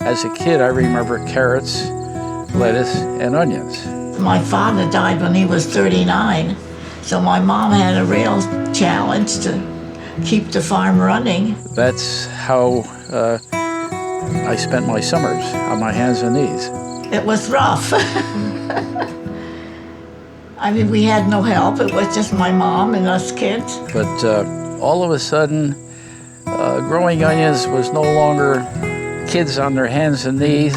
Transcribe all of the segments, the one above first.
As a kid, I remember carrots, lettuce, and onions. My father died when he was 39, so my mom had a real challenge to keep the farm running. That's how I spent my summers, on my hands and knees. It was rough. I mean, we had no help. It was just my mom and us kids. But all of a sudden, growing onions was no longer kids on their hands and knees,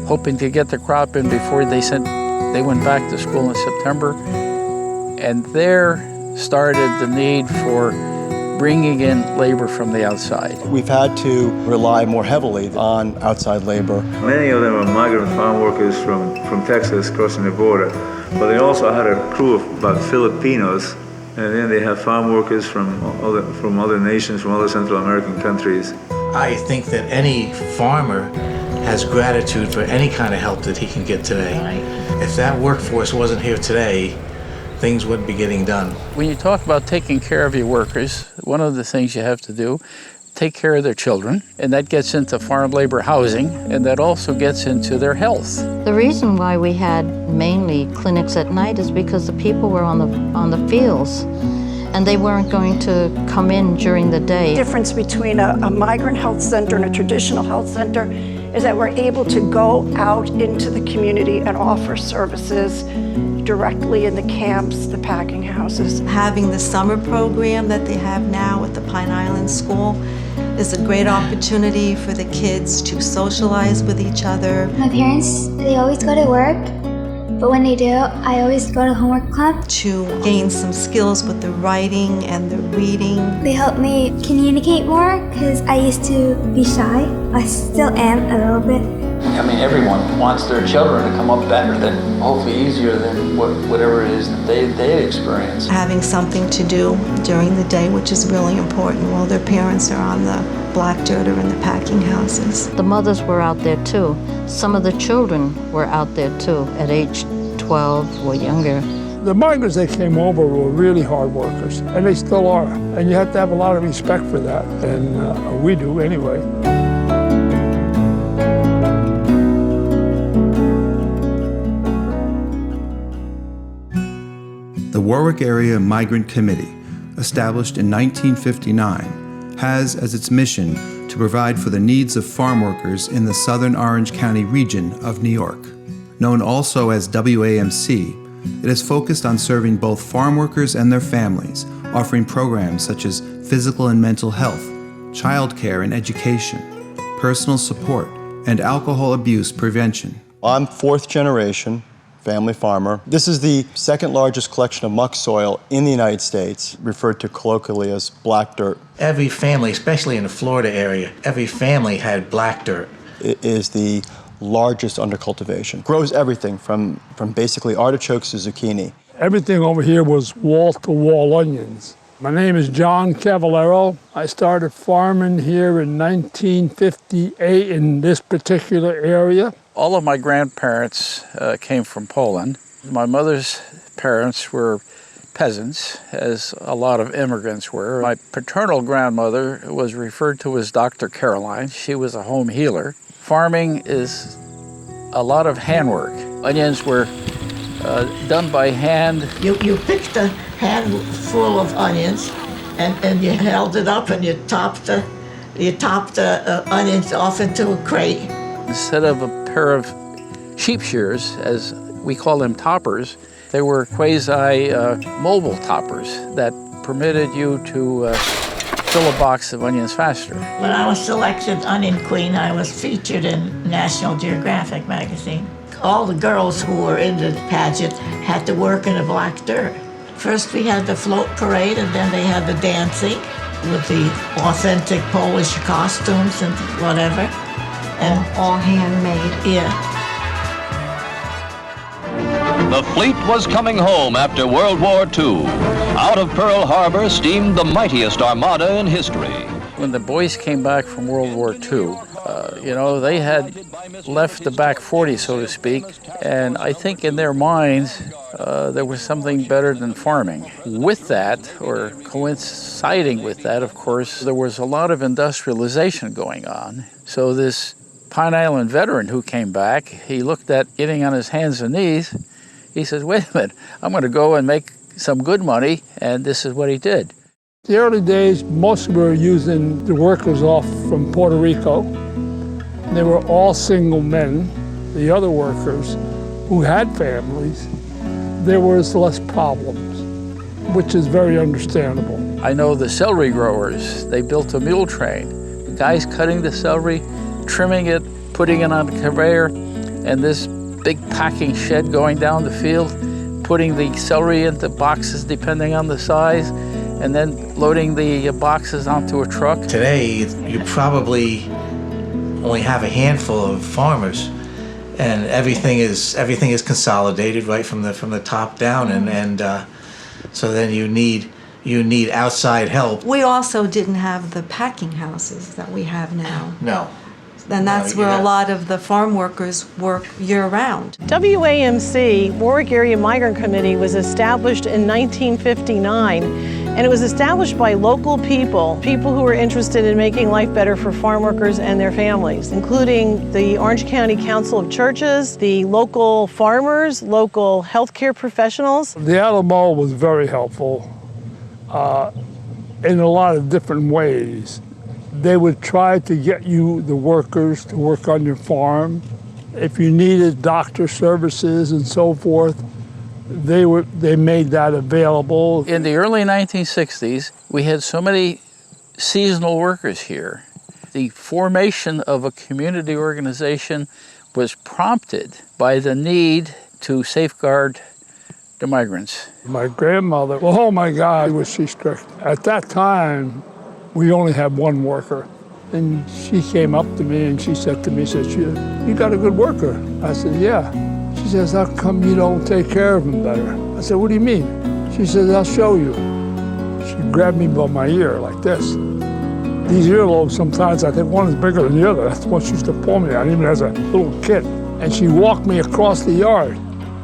hoping to get the crop in before they went back to school in September. And there started the need for bringing in labor from the outside. We've had to rely more heavily on outside labor. Many of them are migrant farm workers from Texas crossing the border, but they also had a crew of about Filipinos, and then they have farm workers from other nations, from other Central American countries. I think that any farmer has gratitude for any kind of help that he can get today. Right. If that workforce wasn't here today, things wouldn't be getting done. When you talk about taking care of your workers, one of the things you have to do, take care of their children, and that gets into farm labor housing, and that also gets into their health. The reason why we had mainly clinics at night is because the people were on the fields, and they weren't going to come in during the day. The difference between a migrant health center and a traditional health center is that we're able to go out into the community and offer services directly in the camps, the packing houses. Having the summer program that they have now at the Pine Island School is a great opportunity for the kids to socialize with each other. My parents, they always go to work, but when they do, I always go to homework club. To gain some skills with the writing and the reading. They help me communicate more because I used to be shy. I still am a little bit. I mean, everyone wants their children to come up better than, hopefully easier than whatever it is that they experience. Having something to do during the day, which is really important while their parents are on the black dirt or in the packing houses. The mothers were out there too. Some of the children were out there too, at age 12 or younger. The migrants that came over were really hard workers, and they still are. And you have to have a lot of respect for that, and we do anyway. The Warwick Area Migrant Committee, established in 1959, has as its mission to provide for the needs of farm workers in the southern Orange County region of New York. Known also as WAMC, it is focused on serving both farm workers and their families, offering programs such as physical and mental health, child care and education, personal support, and alcohol abuse prevention. I'm fourth generation family farmer. This is the second largest collection of muck soil in the United States, referred to colloquially as black dirt. Every family, especially in the Florida area, every family had black dirt. It is the largest under cultivation. Grows everything from basically artichokes to zucchini. Everything over here was wall-to-wall onions. My name is John Cavallero. I started farming here in 1958 in this particular area. All of my grandparents came from Poland. My mother's parents were peasants, as a lot of immigrants were. My paternal grandmother was referred to as Dr. Caroline. She was a home healer. Farming is a lot of handwork. Onions were done by hand. You picked a handful of onions and you held it up and you topped the onions off into a crate. Instead of a pair of sheep shears, as we call them toppers, they were quasi-mobile toppers that permitted you to fill a box of onions faster. When I was selected Onion Queen, I was featured in National Geographic magazine. All the girls who were in the pageant had to work in the black dirt. First we had the float parade, and then they had the dancing with the authentic Polish costumes and whatever. And all handmade. Yeah. The fleet was coming home after World War II. Out of Pearl Harbor steamed the mightiest armada in history. When the boys came back from World War II, they had left the back 40, so to speak, and I think in their minds, there was something better than farming. With that, or coinciding with that, of course, there was a lot of industrialization going on. So this Pine Island veteran who came back, he looked at getting on his hands and knees. He says, wait a minute, I'm going to go and make some good money, and this is what he did. The early days, most were using the workers off from Puerto Rico. They were all single men, the other workers who had families. There was less problems, which is very understandable. I know the celery growers, they built a mule train. The guys cutting the celery, trimming it, putting it on a conveyor, and this big packing shed going down the field, putting the celery into boxes depending on the size, and then loading the boxes onto a truck. Today, you probably only have a handful of farmers, and everything is consolidated right from the top down, and so then you need outside help. We also didn't have the packing houses that we have now. No. And that's where a lot of the farm workers work year-round. WAMC, Warwick Area Migrant Committee, was established in 1959, and it was established by local people who were interested in making life better for farm workers and their families, including the Orange County Council of Churches, the local farmers, local healthcare professionals. The Alamo was very helpful in a lot of different ways. They would try to get you, the workers, to work on your farm. If you needed doctor services and so forth, they made that available. In the early 1960s, we had so many seasonal workers here. The formation of a community organization was prompted by the need to safeguard the migrants. My grandmother, oh my God, was she strict. At that time, we only had one worker. And she came up to me and she said to me, you got a good worker? I said, yeah. She says, how come you don't take care of him better? I said, what do you mean? She says, I'll show you. She grabbed me by my ear like this. These earlobes, sometimes I think one is bigger than the other. That's what she used to pull me on, even as a little kid. And she walked me across the yard.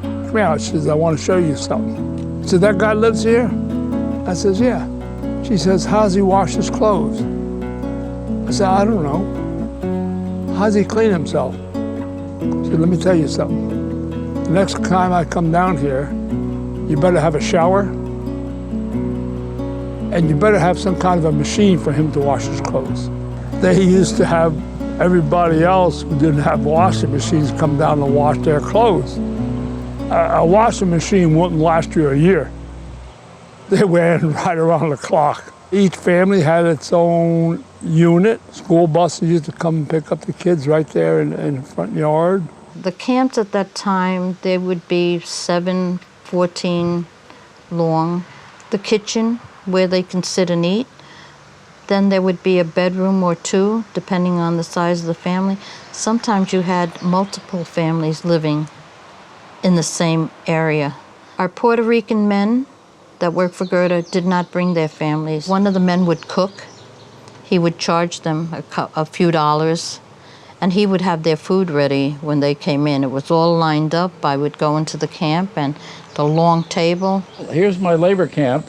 Come here, she says, I want to show you something. She said, that guy lives here? I says, yeah. She says, how's he wash his clothes? I said, I don't know. How's he clean himself? She said, let me tell you something. The next time I come down here, you better have a shower, and you better have some kind of a machine for him to wash his clothes. They used to have everybody else who didn't have washing machines come down and wash their clothes. A washing machine wouldn't last you a year. They ran right around the clock. Each family had its own unit. School buses used to come and pick up the kids right there in the front yard. The camps at that time, they would be 7, 14 long. The kitchen, where they can sit and eat. Then there would be a bedroom or two, depending on the size of the family. Sometimes you had multiple families living in the same area. Our Puerto Rican men that worked for Gerda did not bring their families. One of the men would cook. He would charge them a few dollars, and he would have their food ready when they came in. It was all lined up. I would go into the camp and the long table. Here's my labor camp.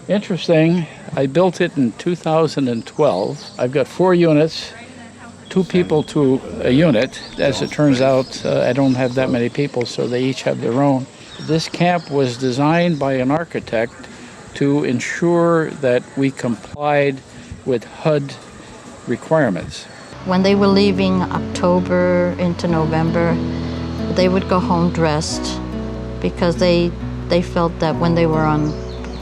Interesting, I built it in 2012. I've got 4 units, 2 people to a unit. As it turns out, I don't have that many people, so they each have their own. This camp was designed by an architect to ensure that we complied with HUD requirements. When they were leaving October into November, they would go home dressed because they felt that when they were on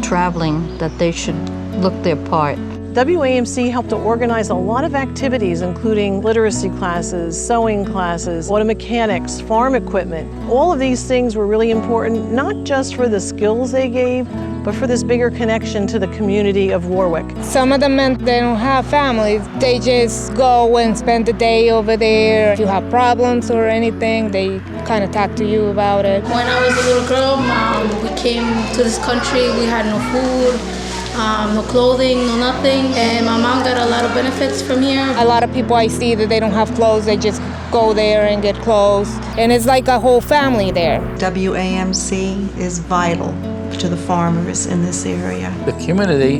traveling that they should look their part. WAMC helped to organize a lot of activities, including literacy classes, sewing classes, auto mechanics, farm equipment. All of these things were really important, not just for the skills they gave, but for this bigger connection to the community of Warwick. Some of the men, they don't have families. They just go and spend the day over there. If you have problems or anything, they kind of talk to you about it. When I was a little girl, we came to this country, we had no food, no clothing, no nothing, and my mom got a lot of benefits from here. A lot of people I see that they don't have clothes, they just go there and get clothes. And it's like a whole family there. WAMC is vital to the farmers in this area. The community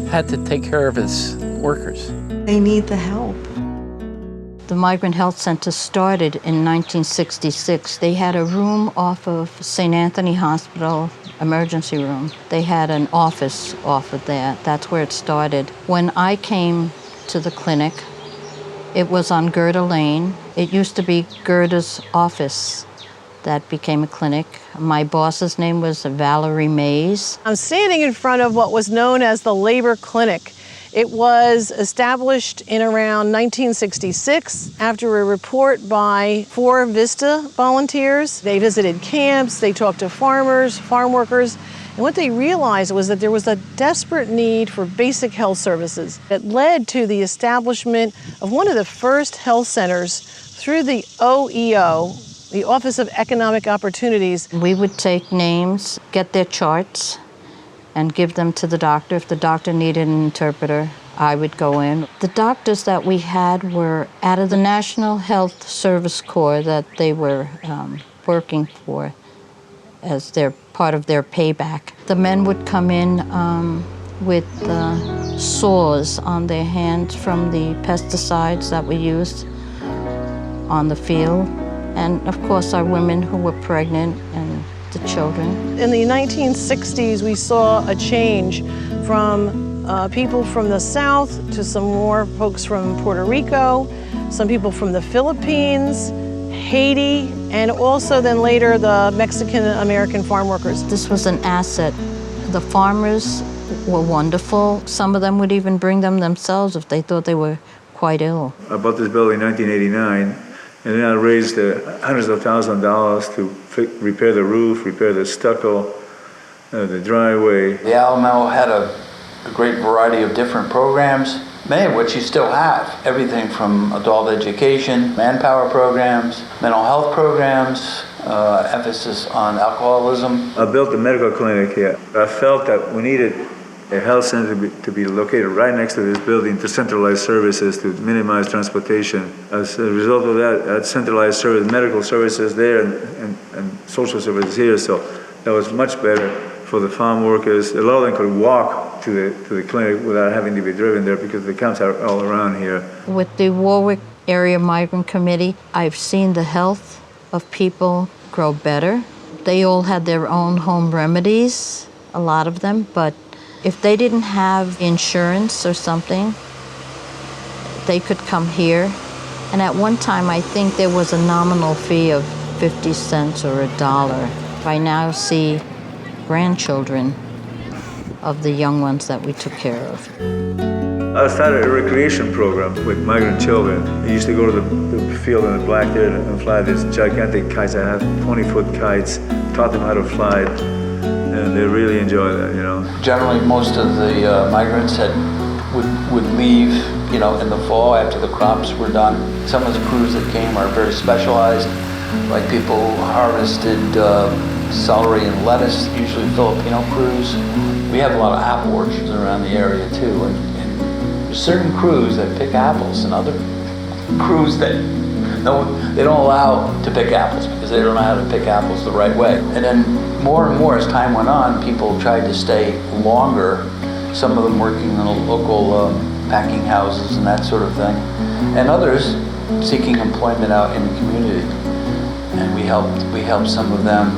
had to take care of its workers. They need the help. The Migrant Health Center started in 1966. They had a room off of St. Anthony Hospital, emergency room. They had an office off of there. That's where it started. When I came to the clinic, it was on Gerda Lane. It used to be Gerda's office. That became a clinic. My boss's name was Valerie Mays. I'm standing in front of what was known as the Labor Clinic. It was established in around 1966 after a report by 4 VISTA volunteers. They visited camps, they talked to farmers, farm workers, and what they realized was that there was a desperate need for basic health services. It led to the establishment of one of the first health centers through the OEO, the Office of Economic Opportunities. We would take names, get their charts, and give them to the doctor. If the doctor needed an interpreter, I would go in. The doctors that we had were out of the National Health Service Corps that they were working for as their part of their payback. The men would come in with sores on their hands from the pesticides that we used on the field. And of course our women who were pregnant and the children. In the 1960s, we saw a change from people from the South to some more folks from Puerto Rico, some people from the Philippines, Haiti, and also then later the Mexican-American farm workers. This was an asset. The farmers were wonderful. Some of them would even bring them themselves if they thought they were quite ill. I bought this building in 1989. And then I raised hundreds of thousands of dollars to repair the roof, repair the stucco, the driveway. The Alamo had a great variety of different programs, many of which you still have. Everything from adult education, manpower programs, mental health programs, emphasis on alcoholism. I built a medical clinic here. I felt that we needed a health center to be located right next to this building to centralize services, to minimize transportation. As a result of that, centralized service, medical services there and social services here, so that was much better for the farm workers. A lot of them could walk to the clinic without having to be driven there because the camps are all around here. With the Warwick Area Migrant Committee, I've seen the health of people grow better. They all had their own home remedies, a lot of them, but if they didn't have insurance or something, they could come here. And at one time, I think there was a nominal fee of 50 cents or $1. I now see grandchildren of the young ones that we took care of. I started a recreation program with migrant children. I used to go to the field in the black there and fly these gigantic kites. I have 20-foot kites, taught them how to fly. And they really enjoy that, you know. Generally, most of the migrants would leave, you know, in the fall after the crops were done. Some of the crews that came are very specialized, like people who harvested celery and lettuce, usually Filipino crews. We have a lot of apple orchards around the area too, and there's certain crews that pick apples and other crews that they don't allow to pick apples because they don't know how to pick apples the right way. And then more and more as time went on, people tried to stay longer, some of them working in the local packing houses and that sort of thing, and others seeking employment out in the community. And we helped some of them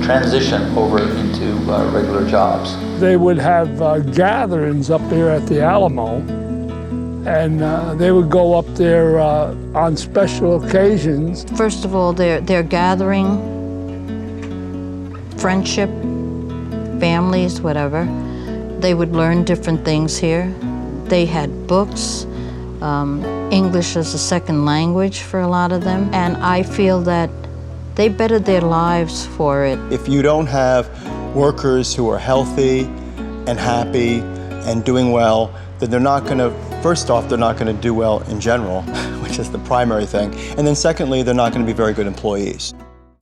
transition over into regular jobs. They would have gatherings up there at the Alamo, and they would go up there on special occasions. First of all, they're gathering, friendship, families, whatever. They would learn different things here. They had books, English as a second language for a lot of them, and I feel that they bettered their lives for it. If you don't have workers who are healthy and happy and doing well, then they're not going to, first off, they're not going to do well in general, which is the primary thing, and then secondly, they're not going to be very good employees.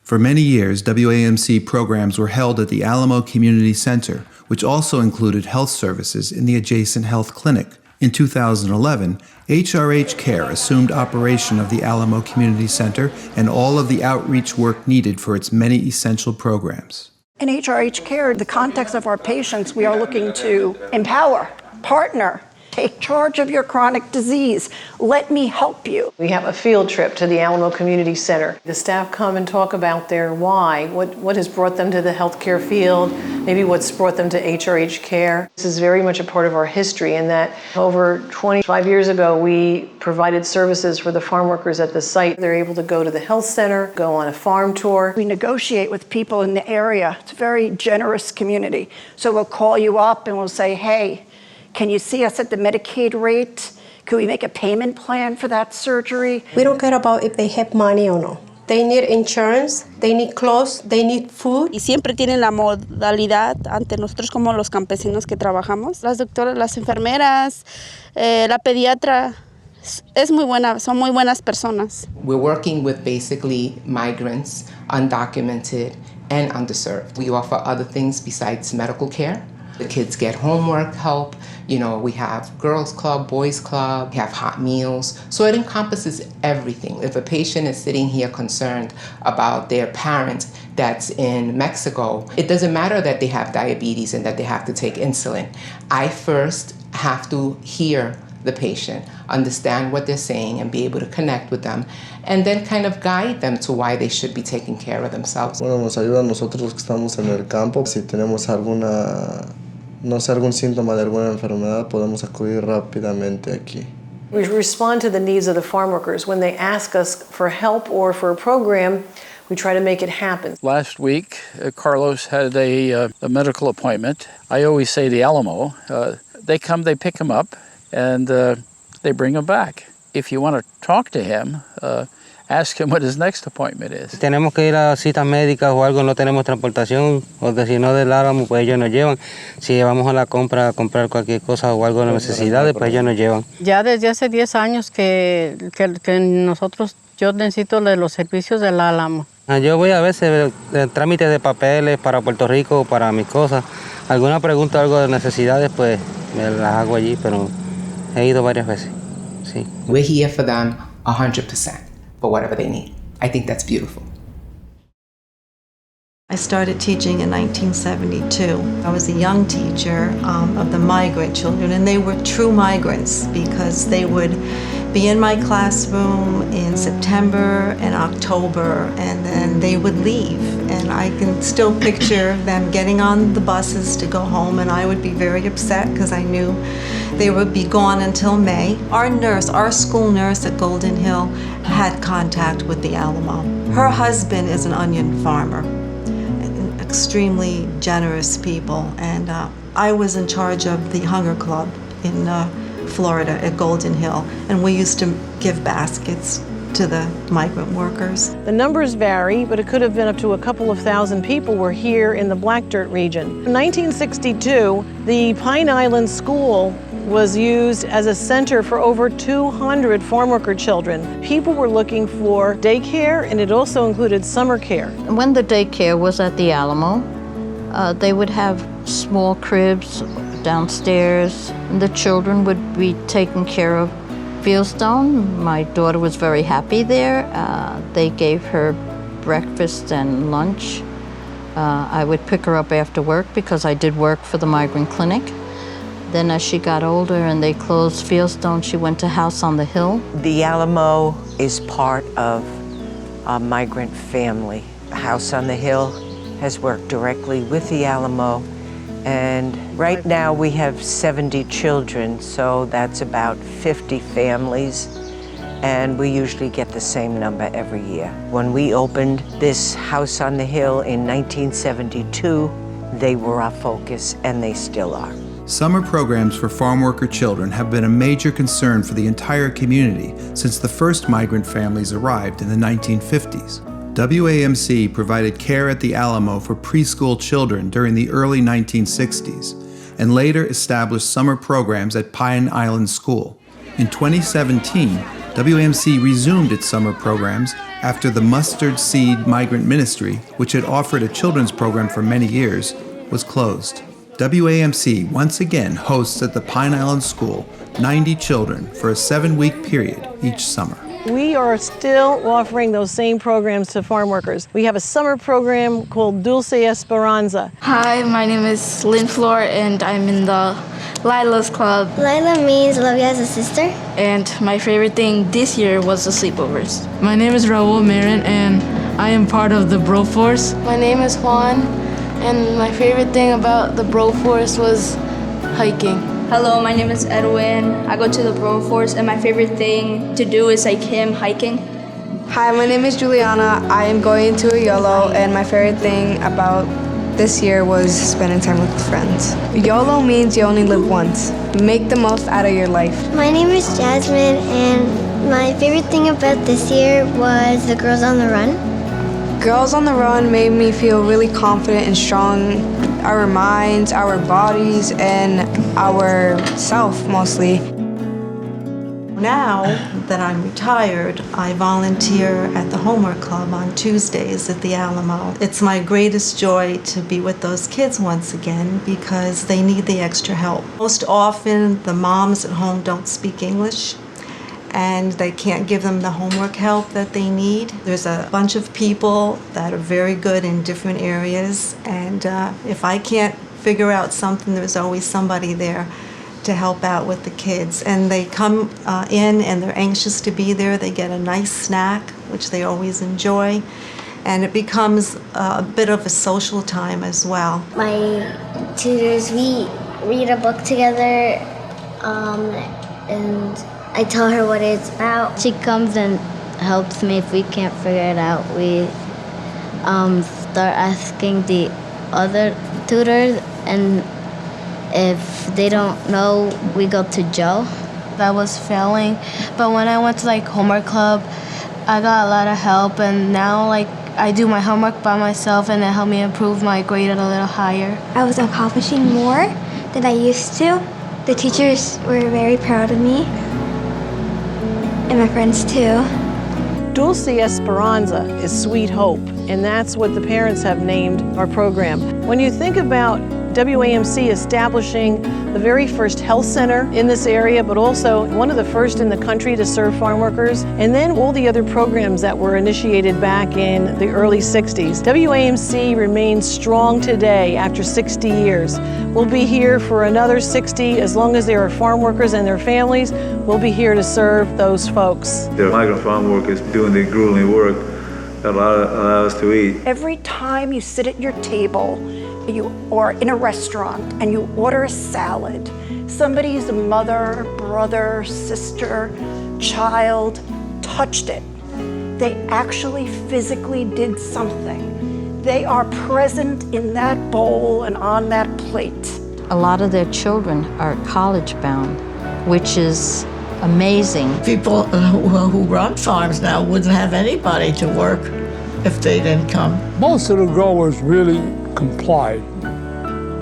For many years, WAMC programs were held at the Alamo Community Center, which also included health services in the adjacent health clinic. In 2011, HRH Care assumed operation of the Alamo Community Center and all of the outreach work needed for its many essential programs. In HRH Care, the context of our patients, we are looking to empower, partner, take charge of your chronic disease. Let me help you. We have a field trip to the Alamo Community Center. The staff come and talk about their why, what has brought them to the healthcare field, maybe what's brought them to HRH Care. This is very much a part of our history in that over 25 years ago, we provided services for the farm workers at the site. They're able to go to the health center, go on a farm tour. We negotiate with people in the area. It's a very generous community. So we'll call you up and we'll say, hey, can you see us at the Medicaid rate? Could we make a payment plan for that surgery? We don't care about if they have money or no. They need insurance, they need clothes, they need food. Y siempre tienen la modalidad ante nosotros como los campesinos que trabajamos. Las doctoras, las enfermeras, la pediatra, es muy buena, son muy buenas personas. We're working with basically migrants, undocumented and underserved. We offer other things besides medical care. The kids get homework help. You know, we have girls club, boys club, we have hot meals. So it encompasses everything. If a patient is sitting here concerned about their parent that's in Mexico, it doesn't matter that they have diabetes and that they have to take insulin. I first have to hear the patient, understand what they're saying and be able to connect with them, and then kind of guide them to why they should be taking care of themselves. Bueno, nos ayuda a nosotros los que estamos en el campo. Si tenemos algún síntoma de alguna enfermedad, podemos acudir rápidamente aquí. We respond to the needs of the farm workers. When they ask us for help or for a program, we try to make it happen. Last week, Carlos had a medical appointment. I always say the Alamo. They come, they pick him up, and they bring him back. If you want to talk to him, ask him what his next appointment is. Tenemos que ir a citas médicas o algo, no tenemos transportación, o si no del Álamo, pues ellos nos llevan. Si vamos a la compra a comprar cualquier cosa o algo de necesidades, pues ellos nos llevan. Ya desde hace 10 años que yo necesito de los servicios del Álamo. Yo voy a veces de trámites de papeles para Puerto Rico, para mis cosas. Alguna pregunta, algo de necesidades, pues me las hago allí, pero he ido varias veces. Sí. We're here for them 100%. For whatever they need. I think that's beautiful. I started teaching in 1972. I was a young teacher of the migrant children, and they were true migrants because they would be in my classroom in September and October, and then they would leave. And I can still picture them getting on the buses to go home, and I would be very upset because I knew they would be gone until May. Our school nurse at Golden Hill had contact with the Alamo. Her husband is an onion farmer. Extremely generous people, and I was in charge of the Hunger Club in Florida at Golden Hill, and we used to give baskets to the migrant workers. The numbers vary, but it could have been up to a couple of thousand people were here in the Black Dirt region. In 1962, the Pine Island School was used as a center for over 200 farm worker children. People were looking for daycare, and it also included summer care. When the daycare was at the Alamo, they would have small cribs downstairs, and the children would be taken care of. Fieldstone, my daughter was very happy there. They gave her breakfast and lunch. I would pick her up after work because I did work for the migrant clinic. Then as she got older and they closed Fieldstone, she went to House on the Hill. The Alamo is part of a migrant family. House on the Hill has worked directly with the Alamo, and right now we have 70 children, so that's about 50 families, and we usually get the same number every year. When we opened this House on the Hill in 1972, they were our focus, and they still are. Summer programs for farm worker children have been a major concern for the entire community since the first migrant families arrived in the 1950s. WAMC provided care at the Alamo for preschool children during the early 1960s and later established summer programs at Pine Island School. In 2017, WAMC resumed its summer programs after the Mustard Seed Migrant Ministry, which had offered a children's program for many years, was closed. WAMC once again hosts at the Pine Island School 90 children for a 7-week period each summer. We are still offering those same programs to farm workers. We have a summer program called Dulce Esperanza. Hi, my name is Lynn Flor, and I'm in the Lila's Club. Lila means love you as a sister. And my favorite thing this year was the sleepovers. My name is Raul Marin, and I am part of the Bro Force. My name is Juan, and my favorite thing about the Bro Force was hiking. Hello, my name is Edwin. I go to the Bro Force, and my favorite thing to do is like hiking. Hi, my name is Juliana. I am going to a YOLO, and my favorite thing about this year was spending time with friends. YOLO means you only live once. Make the most out of your life. My name is Jasmine, and my favorite thing about this year was the Girls on the Run. Girls on the Run made me feel really confident and strong. Our minds, our bodies, and our self mostly. Now that I'm retired, I volunteer at the Homework Club on Tuesdays at the Alamo. It's my greatest joy to be with those kids once again because they need the extra help. Most often, the moms at home don't speak English, and they can't give them the homework help that they need. There's a bunch of people that are very good in different areas, and if I can't figure out something, there's always somebody there to help out with the kids. And they come in and they're anxious to be there. They get a nice snack, which they always enjoy, and it becomes a bit of a social time as well. My tutors, we read a book together, and I tell her what it's about. She comes and helps me if we can't figure it out. We start asking the other tutors, and if they don't know, we go to Joe. I was failing, but when I went to Homework Club, I got a lot of help, and now I do my homework by myself, and it helped me improve my grade a little higher. I was accomplishing more than I used to. The teachers were very proud of me, and my friends too. Dulce Esperanza is Sweet Hope, and that's what the parents have named our program. When you think about WAMC establishing the very first health center in this area, but also one of the first in the country to serve farm workers, and then all the other programs that were initiated back in the early 60s. WAMC remains strong today after 60 years. We'll be here for another 60 as long as there are farm workers and their families. We'll be here to serve those folks. The migrant farm workers doing the grueling work that allow us to eat. Every time you sit at your table, or in a restaurant, and you order a salad, somebody's mother, brother, sister, child touched it. They actually physically did something. They are present in that bowl and on that plate. A lot of their children are college bound, which is amazing. People who run farms now wouldn't have anybody to work if they didn't come. Most of the growers really complied,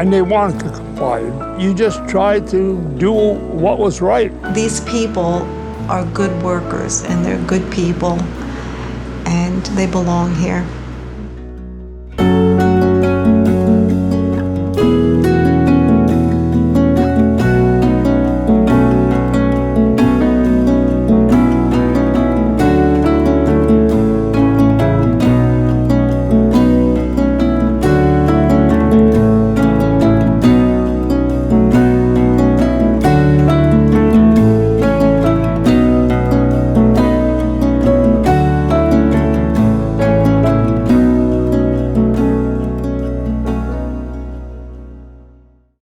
and they wanted to comply. You just tried to do what was right. These people are good workers, and they're good people, and they belong here.